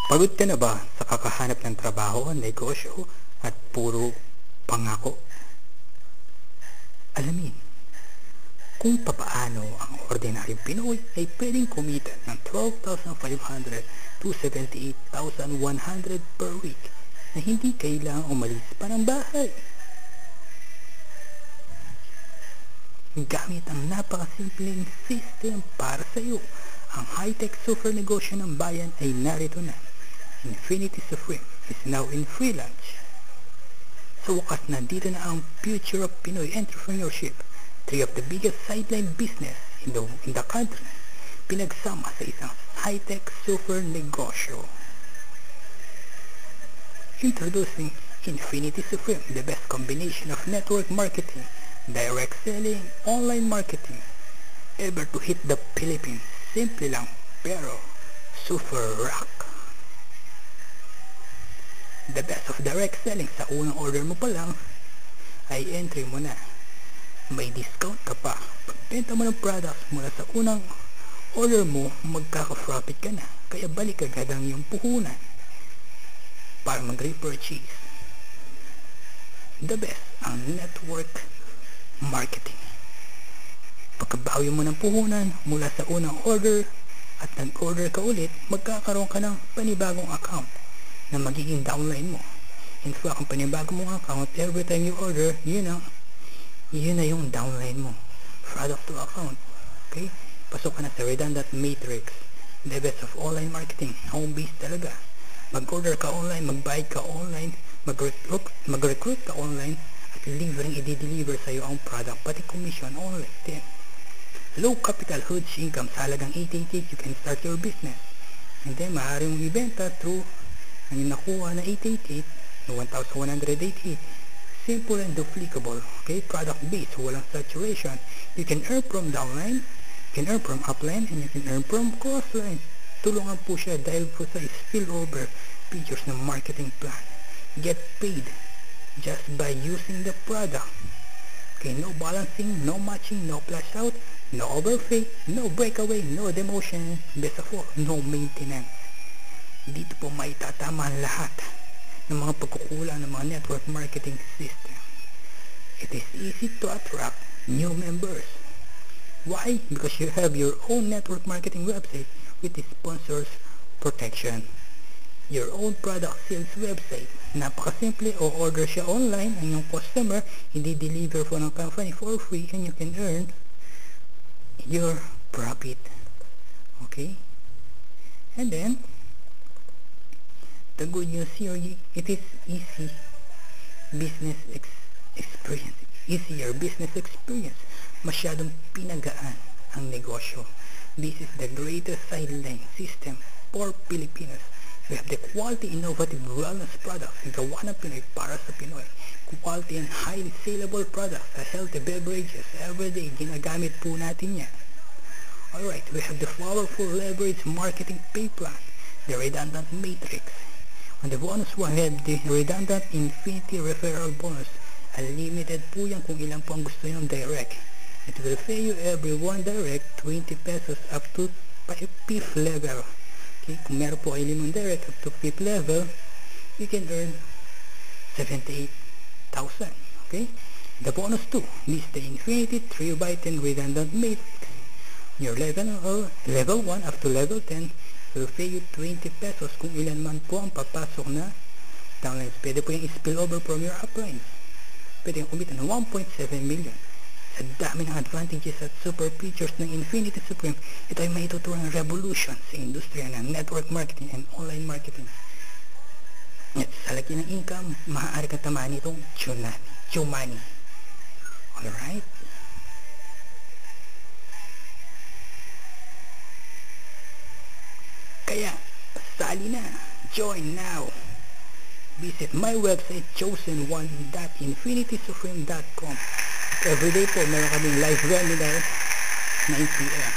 Pagod ka na ba sa kakahanap ng trabaho, negosyo, at puro pangako? Alamin kung papaano ang ordinaryong Pinoy ay pwedeng kumita ng 12,500 to 78,100 per week na hindi kailangang umalis pa ng bahay. Gamit ang napakasimpleng system para sa iyo, ang high-tech super negosyo ng bayan ay narito na. Infinity Supreme is now in free launch. Sa wakas, nandito na ang future of Pinoy entrepreneurship. 3 of the biggest sideline business in the country, pinagsama sa isang high-tech super negosyo. Introducing Infinity Supreme, the best combination of network marketing, direct selling, online marketing, ever to hit the Philippines. Simple lang, pero super rock. The best of direct selling, sa unang order mo pa lang, ay entry mo na. May discount ka pa. Pagbenta mo ng products mula sa unang order mo, magkaka-profit ka na. Kaya balik agad ang iyong puhunan para mag-repurchase. The best, ang network marketing. Pagkabawi mo ng puhunan mula sa unang order at nag-order ka ulit, magkakaroon ka ng panibagong account na magiging downline mo. In fact, ang panibagong mong account, every time you order, yun na yung downline mo. Product to account. Okay? Pasok ka na sa redundant matrix. The best of online marketing. Home-based talaga. Mag-order ka online, mag-buy ka online, mag-recruit ka online, at libreng i-deliver sa'yo ang product, pati commission online din. Low capital, huge income, sa halagang 888, you can start your business. And then, maaari mong ibenta through ang nakuha na 888, na 1,188. Simple and duplicable. Okay? Product based, walang saturation. You can earn from downline, you can earn from upline, and you can earn from crossline. Tulungan po siya dahil po sa spillover features ng marketing plan. Get paid just by using the product. Okay, no balancing, no matching, no flash out, no overpay, no breakaway, no demotion, best of all, no maintenance. Dito po maitatama ang lahat ng mga pagkukulang ng mga network marketing system. It is easy to attract new members. Why? Because you have your own network marketing website with the sponsors protection. Your own product sales website. Napakasimple, o order siya online, ang yung customer, hindi deliver po ng company for free, and you can earn your profit. Okay? And then, the good news here, it is easy business experience. Easier business experience. Masyadong pinagaan ang negosyo. This is the greatest sideline system for Filipinos. We have the quality, innovative wellness products gawa ng Pinoy para sa Pinoy. Quality and highly saleable products, healthy beverages, everyday ginagamit po natin yan. Alright, we have the powerful leverage marketing pay plan, the redundant matrix. On the bonus one, we have the redundant infinity referral bonus. Unlimited po yan kung ilan po ang gusto nyo direct. It will pay you every one direct 20 pesos up to 5th level. Okay, kung meron po kayo 5 direct up to 5th level, you can earn 78,000. Okay? The bonus 2 is the infinity 3x10 redundant matrix. Your level 1 up to level 10 will pay you 20 pesos kung ilan man po ang papasok na downlines. Pwede po yung spill over from your uplines. Pwede yung kumita ng 1.7 million. Sa dami ng advantages at super features ng Infinity Supreme, ito ay maituturang revolution sa industriya ng network marketing and online marketing. At sa laki ng income, maaari kang tamaan itong Chumani. Alright? Kaya, sali na. Join now. Visit my website, chosen1.infinitysupreme.com. Everyday po, meron kaming live webinar, 9 p.m.